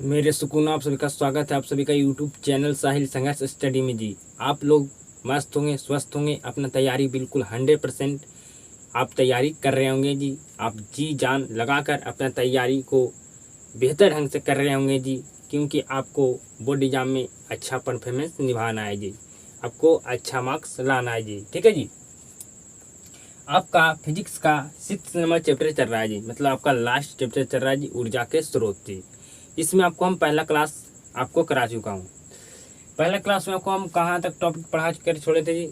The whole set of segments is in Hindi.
मेरे सुकून आप सभी का स्वागत है आप सभी का यूट्यूब चैनल साहिल संघर्ष स्टडी में जी। आप लोग मस्त होंगे, स्वस्थ होंगे, अपना तैयारी बिल्कुल 100% आप तैयारी कर रहे होंगे जी। आप जी जान लगाकर अपना तैयारी को बेहतर ढंग से कर रहे होंगे जी, क्योंकि आपको बोर्ड एग्जाम में अच्छा परफॉर्मेंस निभाना है जी, आपको अच्छा मार्क्स लाना है जी। ठीक है जी। आपका फिजिक्स का 6 नंबर चैप्टर चल रहा है जी, मतलब आपका लास्ट चैप्टर चल रहा है जी, ऊर्जा के स्रोत जी। इसमें आपको हम पहला क्लास आपको करा चुका हूँ। पहला क्लास में आपको हम कहाँ तक टॉपिक पढ़ा कर छोड़े थे जी,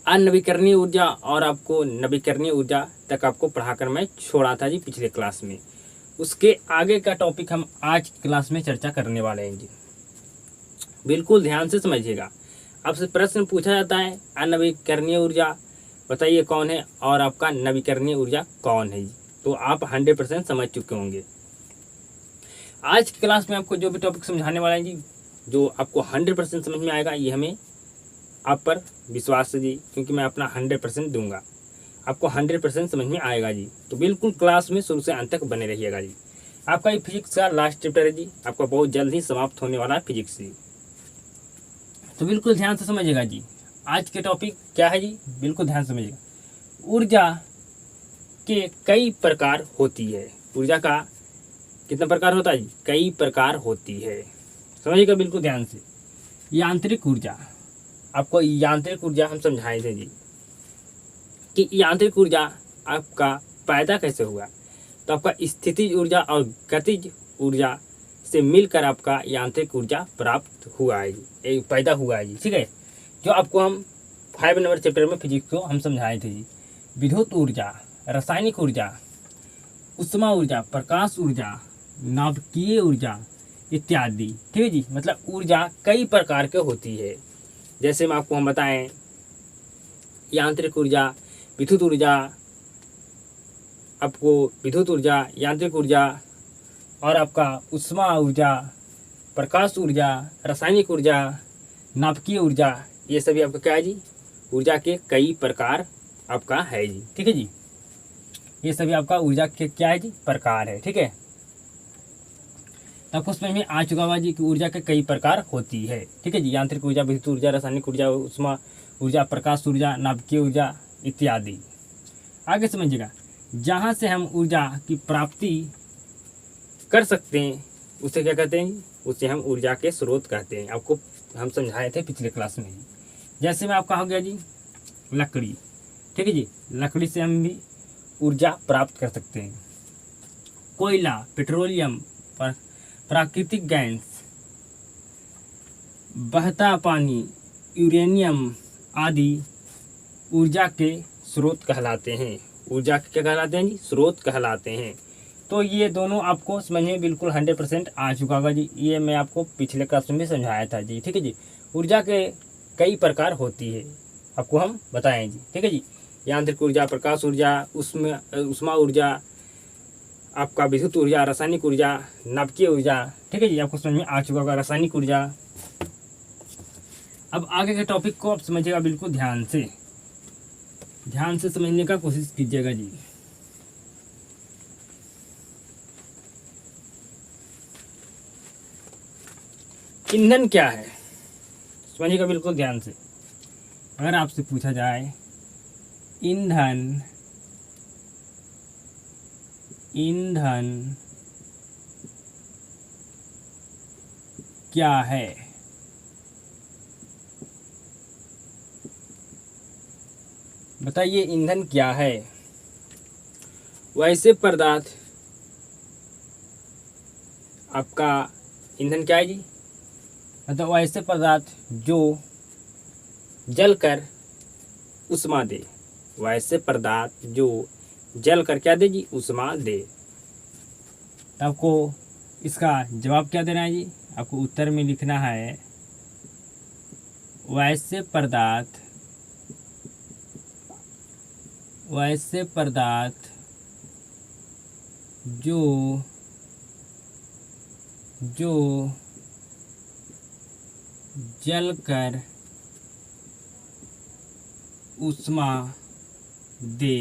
अनवीकरणीय ऊर्जा और आपको नवीकरणीय ऊर्जा तक आपको पढ़ाकर मैं छोड़ा था जी पिछले क्लास में। उसके आगे का टॉपिक हम आज क्लास में चर्चा करने वाले हैं जी। बिल्कुल ध्यान से समझिएगा। आपसे प्रश्न पूछा जाता है अनवीकरणीय ऊर्जा बताइए कौन है और आपका नवीकरणीय ऊर्जा कौन है जी, तो आप 100% समझ चुके होंगे। आज की क्लास में आपको जो भी टॉपिक समझाने वाला है जी, जो आपको 100% समझ में आएगा, ये हमें आप पर विश्वास है जी, क्योंकि मैं अपना 100% दूंगा, आपको 100% समझ में आएगा जी। तो बिल्कुल क्लास में शुरू से अंत तक बने रहिएगा जी। आपका ये फिजिक्स का लास्ट चैप्टर है जी, आपका बहुत जल्द ही समाप्त होने वाला है फिजिक्स जी। तो बिल्कुल ध्यान से समझिएगा जी। आज के टॉपिक क्या है जी, बिल्कुल ध्यान से समझिएगा। ऊर्जा के कई प्रकार होती है। ऊर्जा का कितना प्रकार होता है जी, कई प्रकार होती है। समझिएगा बिल्कुल ध्यान से। यांत्रिक ऊर्जा, आपको यांत्रिक ऊर्जा हम समझाए थे जी कि यांत्रिक ऊर्जा आपका पैदा कैसे हुआ। तो आपका स्थितिज ऊर्जा और गतिज ऊर्जा से मिलकर आपका यांत्रिक ऊर्जा प्राप्त हुआ है जी, पैदा हुआ है जी। ठीक है, जो आपको हम 5 नंबर चैप्टर में फिजिक्स को हम समझाए थे जी। विद्युत ऊर्जा, रासायनिक ऊर्जा, उष्मा ऊर्जा, प्रकाश ऊर्जा, नाभिकीय ऊर्जा इत्यादि। ठीक है जी, मतलब ऊर्जा कई प्रकार के होती है। जैसे मैं आपको हम बताएं, यांत्रिक ऊर्जा, विद्युत ऊर्जा, आपको विद्युत ऊर्जा, यांत्रिक ऊर्जा और आपका उष्मा ऊर्जा, प्रकाश ऊर्जा, रासायनिक ऊर्जा, नाभिकीय ऊर्जा, ये सभी आपका क्या है जी, ऊर्जा के कई प्रकार आपका है जी। ठीक है जी, ये सभी आपका ऊर्जा के क्या है जी, प्रकार है। ठीक है, तो आपको समझ में आ चुका होगा जी कि ऊर्जा के कई प्रकार होती है। ठीक है जी, यांत्रिक ऊर्जा, विद्युत ऊर्जा, रासायनिक ऊर्जा, उष्मा ऊर्जा, प्रकाश ऊर्जा, नाभिकीय ऊर्जा इत्यादि। आगे समझिएगा, जहाँ से हम ऊर्जा की प्राप्ति कर सकते हैं उसे क्या कहते हैं, उसे हम ऊर्जा के स्रोत कहते हैं। आपको हम समझाए थे पिछले क्लास में। जैसे में आपका हो गया जी लकड़ी। ठीक है जी, लकड़ी से हम भी ऊर्जा प्राप्त कर सकते हैं। कोयला, पेट्रोलियम, प्राकृतिक गैस, बहता पानी, यूरेनियम आदि ऊर्जा के स्रोत कहलाते हैं। ऊर्जा के क्या कहलाते हैं जी, स्रोत कहलाते हैं। तो ये दोनों आपको समझ में बिल्कुल 100% आ चुका होगा जी। ये मैं आपको पिछले क्लास में भी समझाया था जी। ठीक है जी, ऊर्जा के कई प्रकार होती है, आपको हम बताएं जी। ठीक है जी, यांत्रिक ऊर्जा, प्रकाश ऊर्जा, उष्मा ऊर्जा, आपका विद्युत ऊर्जा, रासायनिक ऊर्जा, नाभिकीय ऊर्जा। ठीक है जी, आपको समझ में आ चुका होगा रासायनिक ऊर्जा। अब आगे के टॉपिक को आप समझिएगा बिल्कुल ध्यान से, ध्यान से समझने का कोशिश कीजिएगा जी। ईंधन क्या है, समझिएगा बिल्कुल ध्यान से। अगर आपसे पूछा जाए ईंधन, ईंधन क्या है, बताइए ईंधन क्या है। वैसे पदार्थ, आपका ईंधन क्या है जी, मतलब वैसे पदार्थ जो जलकर उष्मा दे। वैसे पदार्थ जो जलकर क्या दे जी, उष्मा दे। तो आपको इसका जवाब क्या देना है जी, आपको उत्तर में लिखना है वैसे पदार्थ, वैसे पदार्थ जो जो जलकर उष्मा दे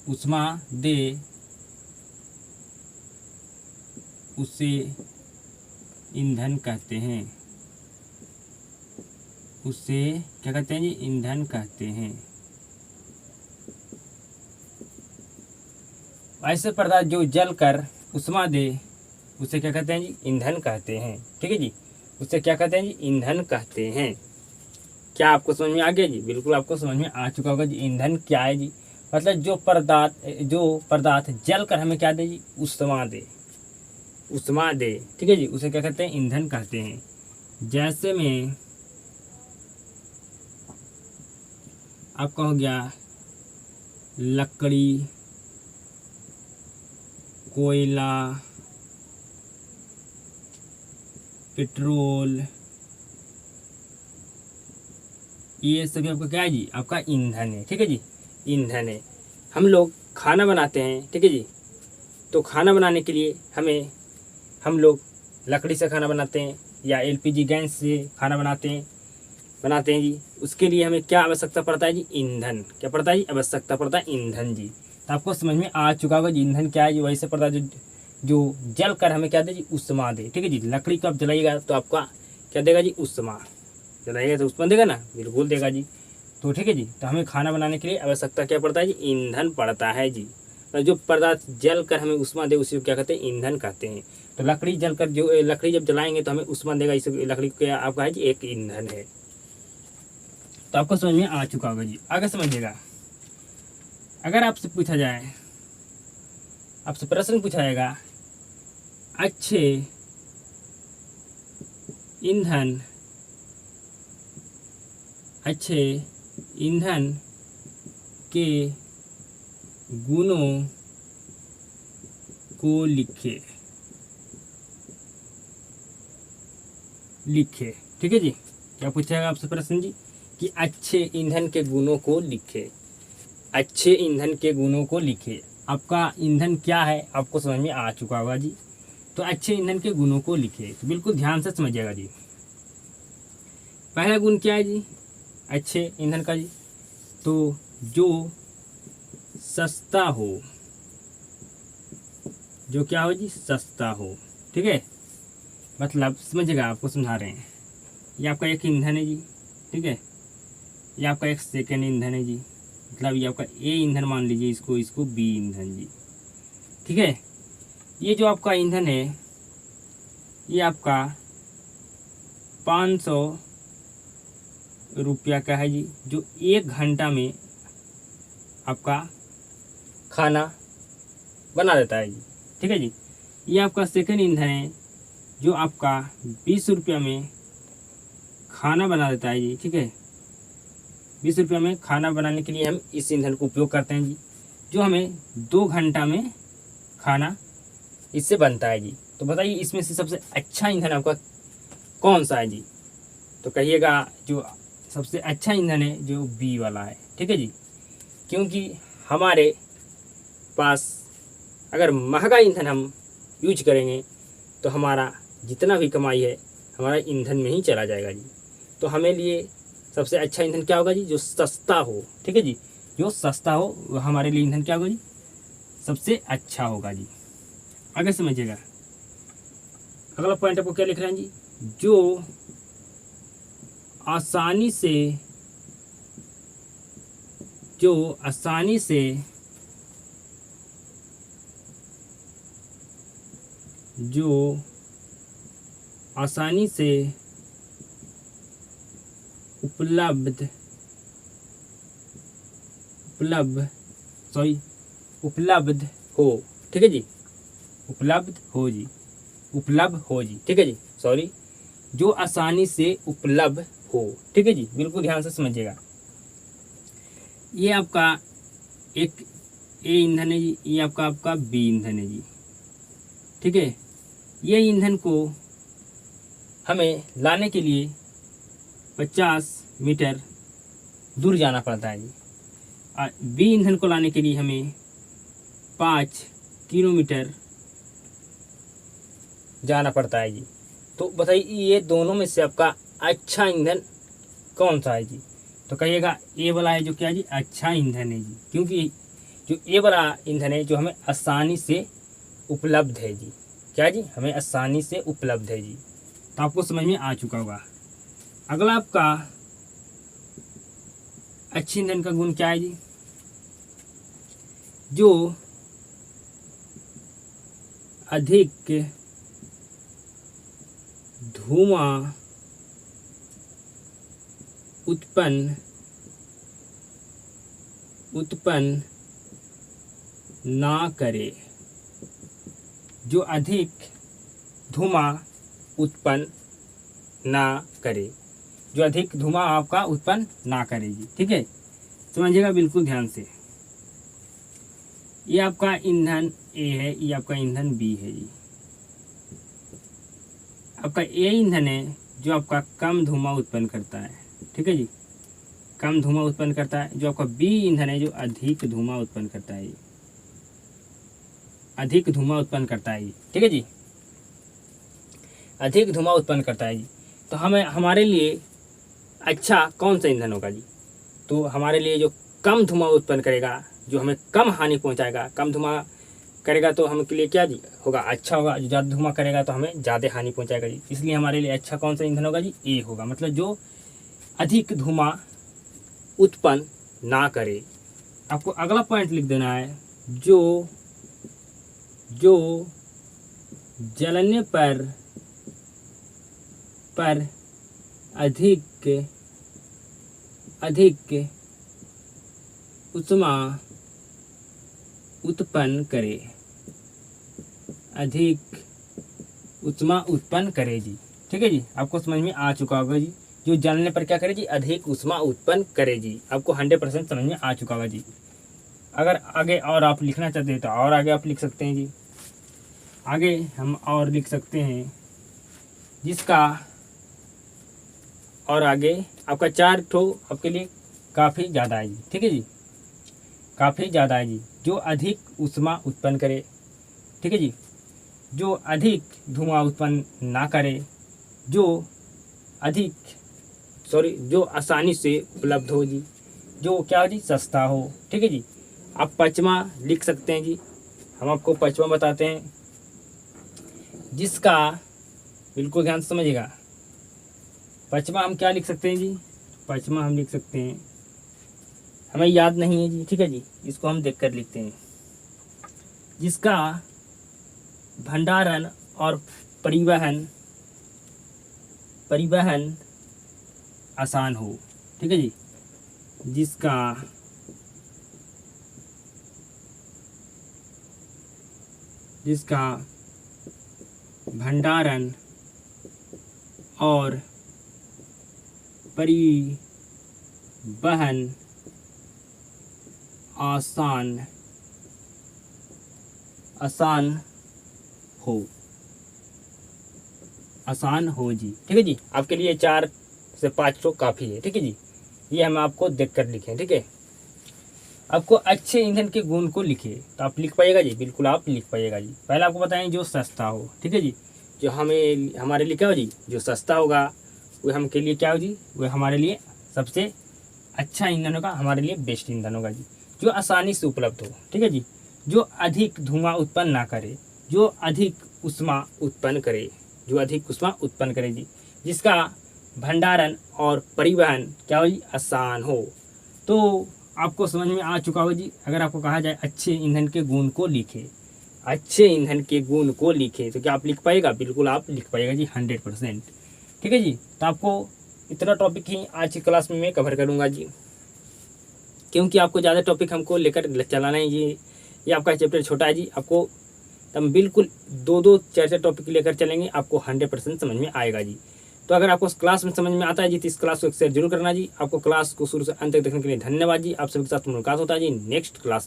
ऊष्मादेह उसे ईंधन कहते हैं। उसे क्या कहते हैं जी? ईंधन कहते हैं। ऐसे पदार्थ जो जलकर उष्मा दे उसे क्या कहते हैं जी? ईंधन कहते हैं। ठीक है जी, उसे क्या कहते हैं जी? ईंधन कहते हैं। क्या आपको समझ में आ गया जी? बिल्कुल आपको समझ में आ चुका होगा जी। ईंधन क्या है जी? मतलब जो पदार्थ जलकर हमें क्या दे जी? उष्मा दे। उष्मा दे, ठीक है जी, उसे क्या कहते हैं? ईंधन कहते हैं। जैसे में आपका हो गया लकड़ी, कोयला, पेट्रोल, ये सभी आपका क्या है जी? आपका ईंधन है। ठीक है जी, ईंधन है। हम लोग खाना बनाते हैं, ठीक है जी, तो खाना बनाने के लिए हम लोग लकड़ी से खाना बनाते हैं या एलपीजी गैस से खाना बनाते हैं जी। उसके लिए हमें क्या आवश्यकता पड़ता है जी? ईंधन। क्या पड़ता है जी? आवश्यकता पड़ता है ईंधन जी। तो आपको समझ में आ चुका होगा जी ईंधन क्या है जी। वैसे पदार्थ जो जल कर हमें क्या दे जी? उष्मा दे। ठीक है जी, लकड़ी को आप जलाइएगा तो आपका क्या देगा जी? उष्मा। जलाइएगा तो उष्मा देगा ना? बिल्कुल देगा जी। तो ठीक है जी, तो हमें खाना बनाने के लिए आवश्यकता क्या पड़ता है जी? ईंधन पड़ता है जी। तो जो पदार्थ जल कर हमें उष्मा दे उसे क्या कहते हैं? ईंधन कहते हैं। तो लकड़ी जलकर जो लकड़ी जब जलाएंगे तो हमें उष्मा देगा, इसे लकड़ी क्या आपका है जी? एक ईंधन है। तो आपको समझ में आ चुका होगा जी। आगे समझिएगा, अगर आपसे पूछा जाए, आपसे प्रश्न पूछा जाएगा, अच्छे ईंधन के गुणों को लिखे। ठीक है जी, क्या पूछेगा आपसे प्रश्न जी? कि अच्छे ईंधन के गुणों को लिखे। अच्छे ईंधन के गुणों को लिखे। आपका ईंधन क्या है आपको समझ में आ चुका होगा जी। तो अच्छे ईंधन के गुणों को लिखे, तो बिल्कुल ध्यान से समझिएगा जी। पहला गुण क्या है जी अच्छे ईंधन का जी? तो जो सस्ता हो। जो क्या हो जी? सस्ता हो। ठीक है, मतलब समझिएगा, आपको समझा रहे हैं। ये आपका एक ईंधन है जी, ठीक है, ये आपका एक सेकेंड ईंधन है जी, मतलब ये आपका ए ईंधन मान लीजिए, इसको बी ईंधन जी। ठीक है, ये जो आपका ईंधन है ये आपका 500 रुपया का है जी, जो 1 घंटा में आपका खाना बना देता है जी। ठीक है जी, ये आपका सेकेंड ईंधन है जो आपका 20 रुपया में खाना बना देता है जी। ठीक है, 20 रुपया में खाना बनाने के लिए हम इस ईंधन को उपयोग करते हैं जी, जो हमें 2 घंटा में खाना इससे बनता है जी। तो बताइए इसमें से सबसे अच्छा ईंधन आपका कौन सा है जी? तो कहिएगा जो सबसे अच्छा ईंधन है जो बी वाला है। ठीक है जी, क्योंकि हमारे पास अगर महंगा ईंधन हम यूज करेंगे तो हमारा जितना भी कमाई है हमारा ईंधन में ही चला जाएगा जी। तो हमें लिए सबसे अच्छा ईंधन क्या होगा जी? जो सस्ता हो। ठीक है जी, जो सस्ता हो वो हमारे लिए ईंधन क्या होगा जी? सबसे अच्छा होगा जी। आगे समझिएगा, अगला पॉइंट आपको क्या लिख रहे हैं जी? जो आसानी से उपलब्ध हो। ठीक है जी, उपलब्ध हो जी। ठीक है जी, सॉरी, जो आसानी से उपलब्ध हो। ठीक है जी, बिल्कुल ध्यान से समझिएगा। ये आपका एक ए ईंधन है जी, ये आपका बी ईंधन है जी। ठीक है, ये ईंधन को हमें लाने के लिए 50 मीटर दूर जाना पड़ता है जी। बी ईंधन को लाने के लिए हमें 5 किलोमीटर जाना पड़ता है जी। तो बताइए ये दोनों में से आपका अच्छा ईंधन कौन सा है जी? तो कहिएगा ए वाला है जो क्या है जी? अच्छा ईंधन है जी, क्योंकि जो ये वाला ईंधन है जो हमें आसानी से उपलब्ध है जी। क्या जी? हमें आसानी से उपलब्ध है जी। तो आपको समझ में आ चुका होगा। अगला आपका अच्छे ईंधन का गुण क्या है जी? जो अधिक धुआं उत्पन्न ना करे। जो अधिक धुआं उत्पन्न ना करे। जो अधिक धुआं आपका उत्पन्न ना करेगी। ठीक है, समझिएगा बिल्कुल ध्यान से। ये आपका ईंधन ए है, ये आपका ईंधन बी है जी। आपका ए ईंधन है जो आपका कम धुआं उत्पन्न करता है। ठीक है जी, कम धुआं उत्पन्न करता है। जो आपका बी ईंधन है जो अधिक धुआं उत्पन्न करता है, अधिक धुआं उत्पन्न करता है। ठीक है जी, अधिक धुआं उत्पन्न करता है जी। तो हमें हमारे लिए अच्छा कौन सा ईंधन होगा जी? तो हमारे लिए जो कम धुआं उत्पन्न करेगा, जो हमें कम हानि पहुंचाएगा, कम धुआं करेगा तो हमके लिए क्या जी होगा? अच्छा होगा। जो ज़्यादा धुआं करेगा तो हमें ज़्यादा हानि पहुंचाएगा जी। इसलिए हमारे लिए अच्छा कौन सा ईंधन होगा जी? ए होगा। मतलब जो अधिक धुआं उत्पन्न ना करे। आपको अगला पॉइंट लिख देना है, जो जलने पर अधिक ऊष्मा उत्पन्न करे। अधिक ऊष्मा उत्पन्न करे जी। ठीक है जी, आपको समझ में आ चुका होगा जी। जो जलने पर क्या करे जी? अधिक ऊष्मा उत्पन्न करे जी। आपको 100% समझ में आ चुका होगा जी। अगर आगे और आप लिखना चाहते हैं तो और आगे आप लिख सकते हैं जी। आगे हम और लिख सकते हैं, जिसका और आगे आपका 4 ठो आपके लिए काफ़ी ज़्यादा है जी। ठीक है जी, काफ़ी ज़्यादा है जी। जो अधिक ऊष्मा उत्पन्न करे। ठीक है जी, जो अधिक धुआं उत्पन्न ना करे। जो आसानी से उपलब्ध हो जी। जो क्या हो जी? सस्ता हो। ठीक है जी, आप पचमा लिख सकते हैं जी। हम आपको पचमा बताते हैं, जिसका बिल्कुल ध्यान से समझिएगा। पचमा हम क्या लिख सकते हैं जी? पचमा हम लिख सकते हैं, हमें याद नहीं है जी। ठीक है जी, इसको हम देख कर लिखते हैं। जिसका भंडारण और परिवहन आसान हो। ठीक है जी, जिसका भंडारण और परिवहन आसान हो जी। ठीक है जी, आपके लिए 4 से 5 तो काफ़ी है। ठीक है जी, ये हम आपको देख कर लिखें। ठीक है, आपको अच्छे ईंधन के गुण को लिखे तो आप लिख पाइएगा जी। बिल्कुल आप लिख पाइएगा जी। पहले आपको बताएं जो सस्ता हो। ठीक है जी, जो हमारे लिए क्या हो जी? जो सस्ता होगा वो हमके लिए क्या हो जी? वो हमारे लिए सबसे अच्छा ईंधन होगा, हमारे लिए बेस्ट ईंधन होगा जी। जो आसानी से उपलब्ध हो। ठीक है जी, जो अधिक धुआं उत्पन्न ना करे। जो अधिक ऊष्मा उत्पन्न करे। जो अधिक ऊष्मा उत्पन्न करे जी। जिसका भंडारण और परिवहन क्या हो जी? आसान हो। तो आपको समझ में आ चुका होगा जी। अगर आपको कहा जाए अच्छे ईंधन के गुण को लिखे, अच्छे ईंधन के गुण को लिखे, तो क्या आप लिख पाएगा? बिल्कुल आप लिख पाएगा जी 100%। ठीक है जी, तो आपको इतना टॉपिक ही आज की क्लास में मैं कवर करूँगा जी, क्योंकि आपको ज़्यादा टॉपिक हमको लेकर चलाना है जी। ये आपका चैप्टर छोटा है जी। आपको हम बिल्कुल 2-2 4-4 टॉपिक लेकर चलेंगे, आपको 100% समझ में आएगा जी। तो अगर आपको क्लास में समझ में आता है जी तो इस क्लास को शेयर जरूर करना जी। आपको क्लास को शुरू से अंत तक देखने के लिए धन्यवाद जी। आप सभी के साथ मुलाकात होता है जी नेक्स्ट क्लास।